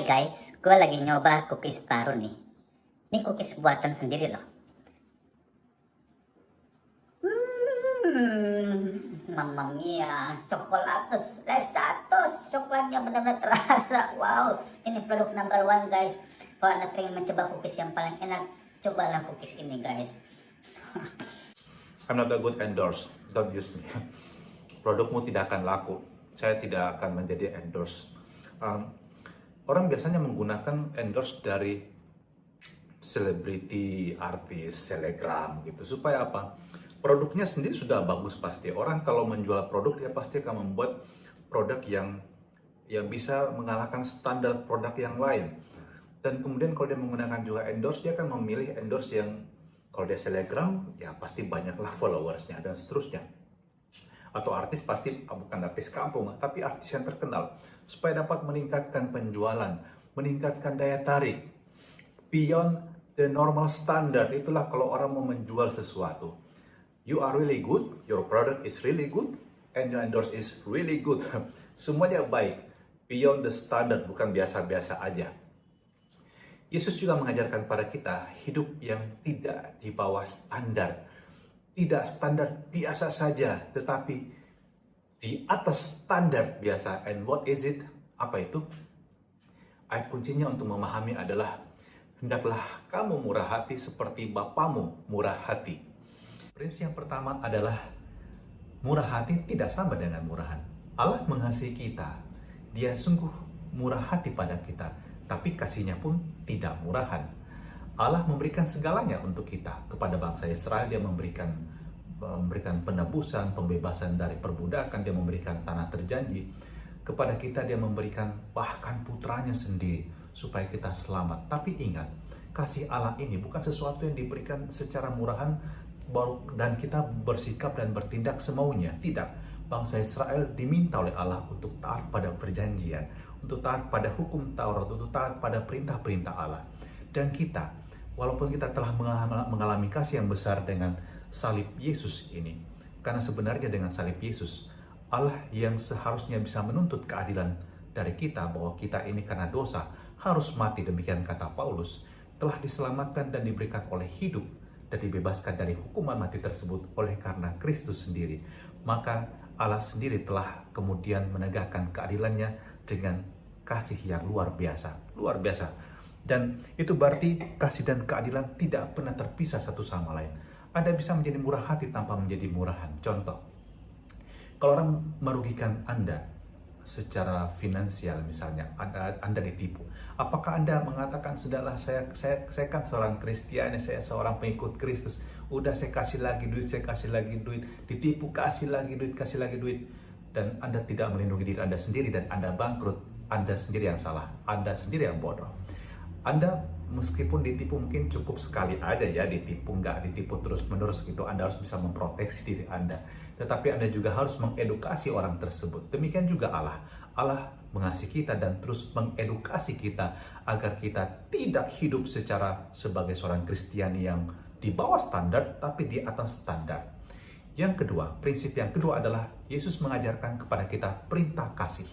Hai guys, gue lagi nyoba cookies baru nih. Ini cookies buatan sendiri loh. Mamma mia, coklatus, lesatus, coklatnya benar-benar terasa. Wow, ini produk number one guys. Kalau anda pengen mencoba cookies yang paling enak, cobalah cookies ini guys. I'm not a good endorse, don't use me. Produkmu tidak akan laku, saya tidak akan menjadi endorse. Orang biasanya menggunakan endorse dari selebriti, artis, selegram gitu. Supaya apa? Produknya sendiri sudah bagus pasti. Orang kalau menjual produk, dia pasti akan membuat produk yang bisa mengalahkan standar produk yang lain. Dan kemudian kalau dia menggunakan juga endorse, dia akan memilih endorse yang kalau dia selegram, ya pasti banyaklah followersnya dan seterusnya. Atau artis pasti bukan artis kampung, tapi artis yang terkenal. Supaya dapat meningkatkan penjualan, meningkatkan daya tarik. Beyond the normal standard, itulah kalau orang mau menjual sesuatu. You are really good, your product is really good, and your endorse is really good. Semuanya baik, beyond the standard, bukan biasa-biasa aja. Yesus juga mengajarkan pada kita hidup yang tidak di bawah standar. Tidak standar biasa saja, tetapi di atas standar biasa. And what is it? Apa itu? Ayat kuncinya untuk memahami adalah hendaklah kamu murah hati seperti Bapamu murah hati. Prinsip yang pertama adalah murah hati tidak sama dengan murahan. Allah mengasihi kita. Dia sungguh murah hati pada kita, tapi kasihnya pun tidak murahan. Allah memberikan segalanya untuk kita. Kepada bangsa Israel dia memberikan penebusan, pembebasan dari perbudakan, dia memberikan tanah terjanji. Kepada kita dia memberikan bahkan putranya sendiri supaya kita selamat. Tapi ingat, kasih Allah ini bukan sesuatu yang diberikan secara murahan dan kita bersikap dan bertindak semaunya. Tidak. Bangsa Israel diminta oleh Allah untuk taat pada perjanjian, untuk taat pada hukum Taurat, untuk taat pada perintah-perintah Allah. Dan kita, walaupun kita telah mengalami kasih yang besar dengan salib Yesus ini, karena sebenarnya dengan salib Yesus, Allah yang seharusnya bisa menuntut keadilan dari kita, bahwa kita ini karena dosa harus mati, demikian kata Paulus, telah diselamatkan dan diberikan oleh hidup dan dibebaskan dari hukuman mati tersebut oleh karena Kristus sendiri. Maka Allah sendiri telah kemudian menegakkan keadilannya dengan kasih yang luar biasa. Luar biasa. Dan itu berarti kasih dan keadilan tidak pernah terpisah satu sama lain. Anda bisa menjadi murah hati tanpa menjadi murahan. Contoh, kalau orang merugikan Anda secara finansial misalnya, Anda ditipu. Apakah Anda mengatakan, sudahlah saya kan seorang Kristiani, saya seorang pengikut Kristus, udah saya kasih lagi duit, ditipu, kasih lagi duit, dan Anda tidak melindungi diri Anda sendiri dan Anda bangkrut, Anda sendiri yang salah, Anda sendiri yang bodoh. Anda meskipun ditipu mungkin cukup sekali aja ya ditipu, nggak ditipu terus-menerus gitu. Anda harus bisa memproteksi diri Anda. Tetapi Anda juga harus mengedukasi orang tersebut. Demikian juga Allah. Allah mengasihi kita dan terus mengedukasi kita agar kita tidak hidup sebagai seorang Kristiani yang di bawah standar, tapi di atas standar. Yang kedua, prinsip yang kedua adalah Yesus mengajarkan kepada kita perintah kasih.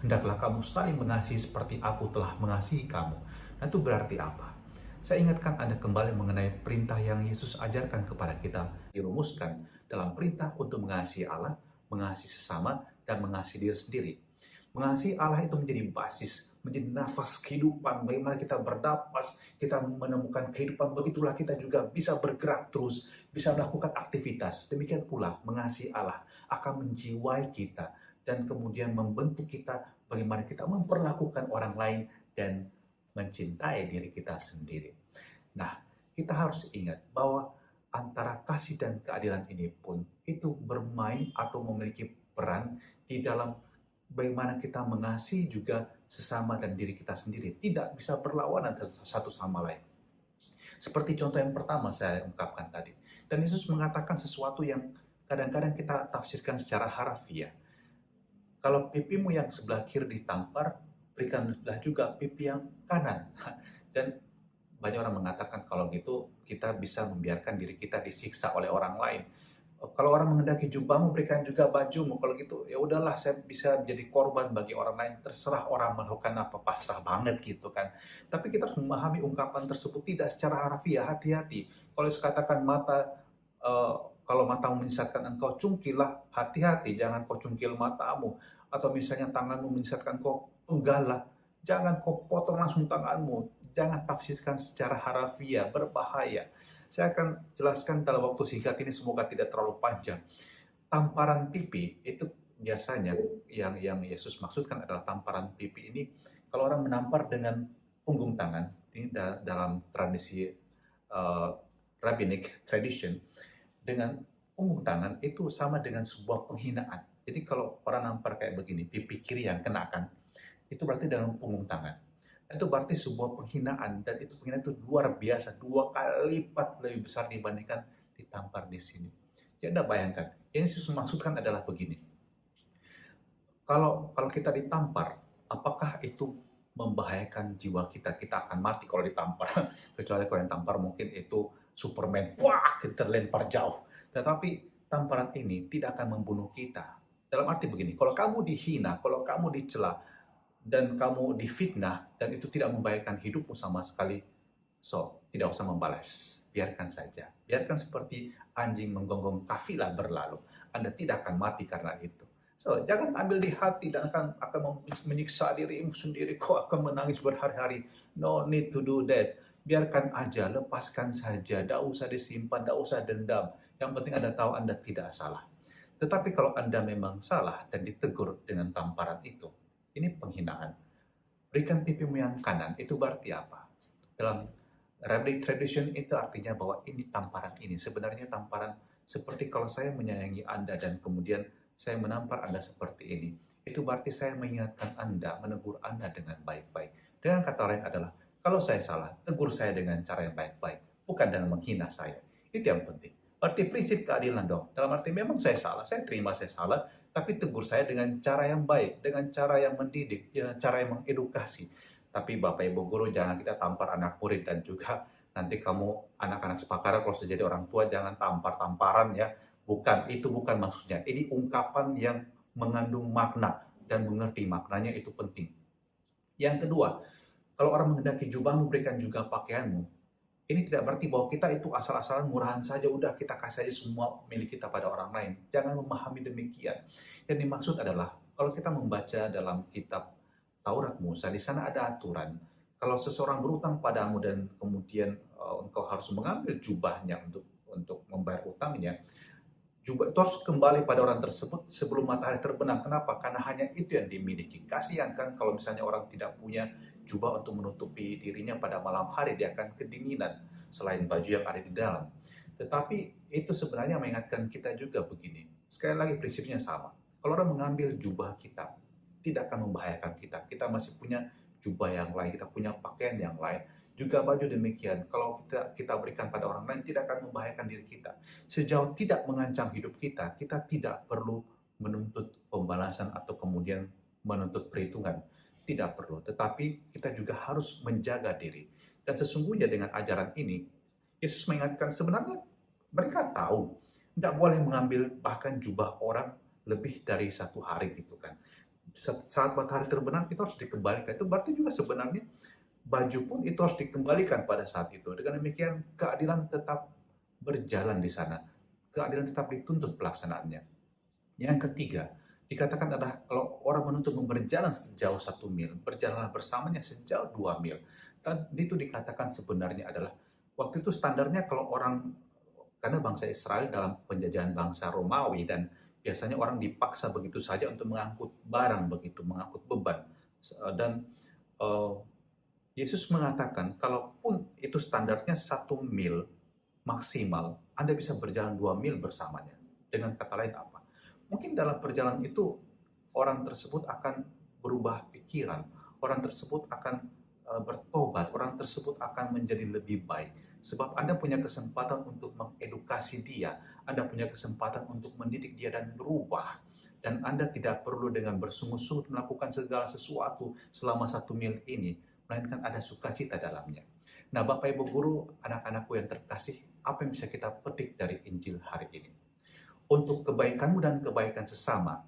Hendaklah kamu saling mengasihi seperti aku telah mengasihi kamu. Nah, itu berarti apa? Saya ingatkan Anda kembali mengenai perintah yang Yesus ajarkan kepada kita, dirumuskan dalam perintah untuk mengasihi Allah, mengasihi sesama, dan mengasihi diri sendiri. Mengasihi Allah itu menjadi basis, menjadi nafas kehidupan. Bagaimana kita bernapas, kita menemukan kehidupan, begitulah kita juga bisa bergerak terus, bisa melakukan aktivitas. Demikian pula mengasihi Allah akan menjiwai kita dan kemudian membentuk kita bagaimana kita memperlakukan orang lain dan mencintai diri kita sendiri. Nah, kita harus ingat bahwa antara kasih dan keadilan ini pun itu bermain atau memiliki peran di dalam bagaimana kita mengasihi juga sesama dan diri kita sendiri. Tidak bisa berlawanan satu sama lain. Seperti contoh yang pertama saya ungkapkan tadi. Dan Yesus mengatakan sesuatu yang kadang-kadang kita tafsirkan secara harafiah. Kalau pipimu yang sebelah kiri ditampar, berikanlah juga pipi yang kanan. Dan banyak orang mengatakan kalau gitu kita bisa membiarkan diri kita disiksa oleh orang lain. Kalau orang menghendaki jubahmu, berikan juga bajumu. Kalau gitu, ya udahlah, saya bisa jadi korban bagi orang lain. Terserah orang melakukan apa, pasrah banget gitu kan. Tapi kita harus memahami ungkapan tersebut tidak secara harfiah, hati-hati. Kalau katakan eh, kalau matamu menyesatkan engkau, cungkilah, hati-hati, jangan kau cungkil matamu. Atau misalnya tanganmu menyesatkan kau, enggaklah. Jangan kau potong langsung tanganmu. Jangan tafsirkan secara harfiah, berbahaya. Saya akan jelaskan dalam waktu singkat ini, semoga tidak terlalu panjang. Tamparan pipi itu biasanya yang Yesus maksudkan adalah tamparan pipi ini kalau orang menampar dengan punggung tangan. Ini dalam tradisi rabbinic tradition, dengan punggung tangan itu sama dengan sebuah penghinaan. Jadi kalau orang nampar kayak begini, pipi kiri yang kenakan, itu berarti dengan punggung tangan. Itu berarti sebuah penghinaan, dan itu penghinaan itu luar biasa, 2 kali lipat lebih besar dibandingkan ditampar di sini. Jadi Anda bayangkan, yang Yesus maksudkan adalah begini. Kalau kita ditampar, apakah itu membahayakan jiwa kita? Kita akan mati kalau ditampar. Kecuali kalau yang tampar mungkin itu Superman. Wah, kita terlempar jauh. Tetapi tamparan ini tidak akan membunuh kita. Dalam arti begini, kalau kamu dihina, kalau kamu dicela, dan kamu difitnah, dan itu tidak membahayakan hidupmu sama sekali, so, tidak usah membalas. Biarkan saja. Biarkan seperti anjing menggonggong kafilah berlalu. Anda tidak akan mati karena itu. So, jangan ambil di hati dan akan menyiksa dirimu sendiri. Kau akan menangis berhari-hari. No need to do that. Biarkan aja, lepaskan saja. Tidak usah disimpan, tidak usah dendam. Yang penting Anda tahu Anda tidak salah. Tetapi kalau Anda memang salah dan ditegur dengan tamparan itu, ini penghinaan. Berikan pipimu yang kanan, itu berarti apa? Dalam rabbinic tradition itu artinya bahwa ini tamparan ini. Sebenarnya tamparan seperti kalau saya menyayangi Anda dan kemudian saya menampar Anda seperti ini. Itu berarti saya mengingatkan Anda, menegur Anda dengan baik-baik. Dengan kata lain adalah, kalau saya salah, tegur saya dengan cara yang baik-baik. Bukan dengan menghina saya. Itu yang penting. Berarti prinsip keadilan dong. Dalam arti memang saya salah, saya terima saya salah, tapi tegur saya dengan cara yang baik, dengan cara yang mendidik, dengan cara yang mengedukasi. Tapi Bapak Ibu Guru, jangan kita tampar anak murid, dan juga nanti kamu anak-anak sepakara kalau sudah jadi orang tua jangan tampar-tamparan ya. Bukan, itu bukan maksudnya. Ini ungkapan yang mengandung makna dan mengerti maknanya itu penting. Yang kedua, kalau orang menghendaki jubahmu, berikan juga pakaianmu. Ini tidak berarti bahwa kita itu asal-asalan murahan saja, udah kita kasih aja semua milik kita pada orang lain. Jangan memahami demikian. Yang dimaksud adalah, kalau kita membaca dalam kitab Taurat Musa, di sana ada aturan. Kalau seseorang berutang padamu dan kemudian engkau harus mengambil jubahnya untuk membayar utangnya, jubah itu harus kembali pada orang tersebut sebelum matahari terbenam. Kenapa? Karena hanya itu yang dimiliki. Kasihan kan kalau misalnya orang tidak punya jubah untuk menutupi dirinya pada malam hari, dia akan kedinginan selain baju yang ada di dalam. Tetapi itu sebenarnya mengingatkan kita juga begini. Sekali lagi prinsipnya sama. Kalau orang mengambil jubah kita, tidak akan membahayakan kita. Kita masih punya jubah yang lain, kita punya pakaian yang lain. Juga baju demikian. Kalau kita berikan pada orang lain, tidak akan membahayakan diri kita. Sejauh tidak mengancam hidup kita, kita tidak perlu menuntut pembalasan atau kemudian menuntut perhitungan. Tidak perlu. Tetapi kita juga harus menjaga diri. Dan sesungguhnya dengan ajaran ini, Yesus mengingatkan sebenarnya mereka tahu tidak boleh mengambil bahkan jubah orang lebih dari 1 hari gitu kan. Saat matahari terbenam itu harus dikembalikan. Itu berarti juga sebenarnya baju pun itu harus dikembalikan pada saat itu. Dengan demikian keadilan tetap berjalan di sana. Keadilan tetap dituntut pelaksanaannya. Yang ketiga, dikatakan adalah kalau orang menuntut berjalan sejauh 1 mil, berjalanlah bersamanya sejauh 2 mil. Dan itu dikatakan sebenarnya adalah, waktu itu standarnya kalau orang, karena bangsa Israel dalam penjajahan bangsa Romawi, dan biasanya orang dipaksa begitu saja untuk mengangkut barang begitu, mengangkut beban. Dan Yesus mengatakan, kalaupun itu standarnya 1 mil maksimal, Anda bisa berjalan 2 mil bersamanya. Dengan kata lain apa? Mungkin dalam perjalanan itu, orang tersebut akan berubah pikiran, orang tersebut akan bertobat, orang tersebut akan menjadi lebih baik. Sebab Anda punya kesempatan untuk mengedukasi dia, Anda punya kesempatan untuk mendidik dia dan berubah. Dan Anda tidak perlu dengan bersungguh-sungguh melakukan segala sesuatu selama 1 mil ini, melainkan ada sukacita dalamnya. Nah, Bapak Ibu Guru, anak-anakku yang terkasih, apa yang bisa kita petik dari Injil hari ini? untuk kebaikanmu dan kebaikan sesama.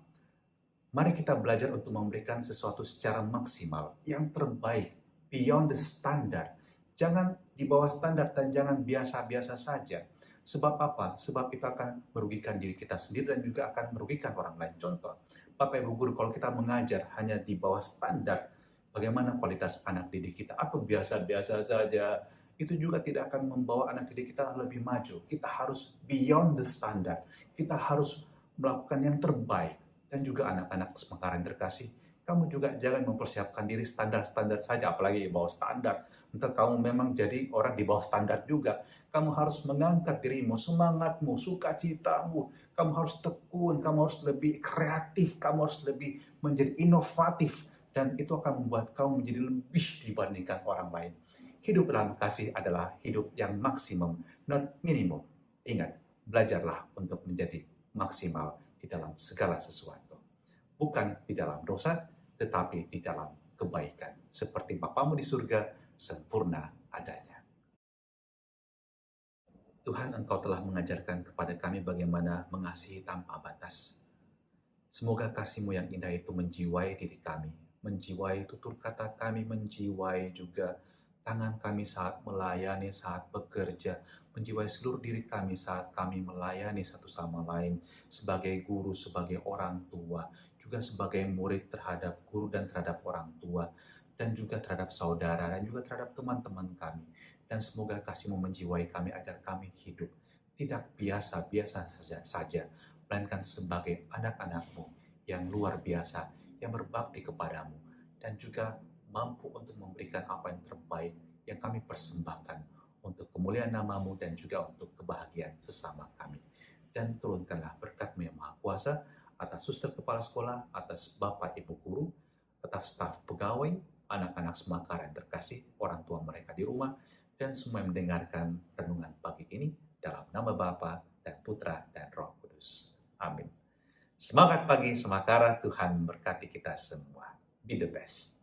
Mari kita belajar untuk memberikan sesuatu secara maksimal, yang terbaik, beyond the standard. Jangan di bawah standar dan jangan biasa-biasa saja. Sebab apa? Sebab itu akan merugikan diri kita sendiri dan juga akan merugikan orang lain. Contoh, Bapak Ibu Guru, kalau kita mengajar hanya di bawah standar, bagaimana kualitas anak didik kita? Atau biasa-biasa saja, itu juga tidak akan membawa anak didik kita lebih maju. Kita harus beyond the standard. Kita harus melakukan yang terbaik. Dan juga anak-anak semakaran terkasih, kamu juga jangan mempersiapkan diri standar-standar saja, apalagi di bawah standar. Entah kamu memang jadi orang di bawah standar juga. Kamu harus mengangkat dirimu, semangatmu, sukacitamu. Kamu harus tekun, kamu harus lebih kreatif, kamu harus lebih menjadi inovatif. Dan itu akan membuat kamu menjadi lebih dibandingkan orang lain. Hidup dalam kasih adalah hidup yang maksimum, not minimum. Ingat, belajarlah untuk menjadi maksimal di dalam segala sesuatu. Bukan di dalam dosa, tetapi di dalam kebaikan. Seperti Bapamu di surga, sempurna adanya. Tuhan, Engkau telah mengajarkan kepada kami bagaimana mengasihi tanpa batas. Semoga kasih-Mu yang indah itu menjiwai diri kami, menjiwai tutur kata kami, menjiwai juga tangan kami saat melayani, saat bekerja, menjiwai seluruh diri kami saat kami melayani satu sama lain, sebagai guru, sebagai orang tua, juga sebagai murid terhadap guru dan terhadap orang tua, dan juga terhadap saudara, dan juga terhadap teman-teman kami. Dan semoga kasih-Mu menjiwai kami agar kami hidup tidak biasa-biasa saja, melainkan sebagai anak-anak-Mu yang luar biasa, yang berbakti kepadamu, dan juga mampu untuk memberikan apa yang terbaik yang kami persembahkan untuk kemuliaan nama-Mu dan juga untuk kebahagiaan sesama kami. Dan turunkanlah berkat-Mu yang Maha Kuasa atas suster kepala sekolah, atas Bapak Ibu guru, atas staf pegawai, anak-anak semakaran terkasih, orang tua mereka di rumah, dan semua yang mendengarkan renungan pagi ini dalam nama Bapa dan Putra dan Roh Kudus. Amin. Semangat pagi Semakara, Tuhan berkati kita semua. Be the best.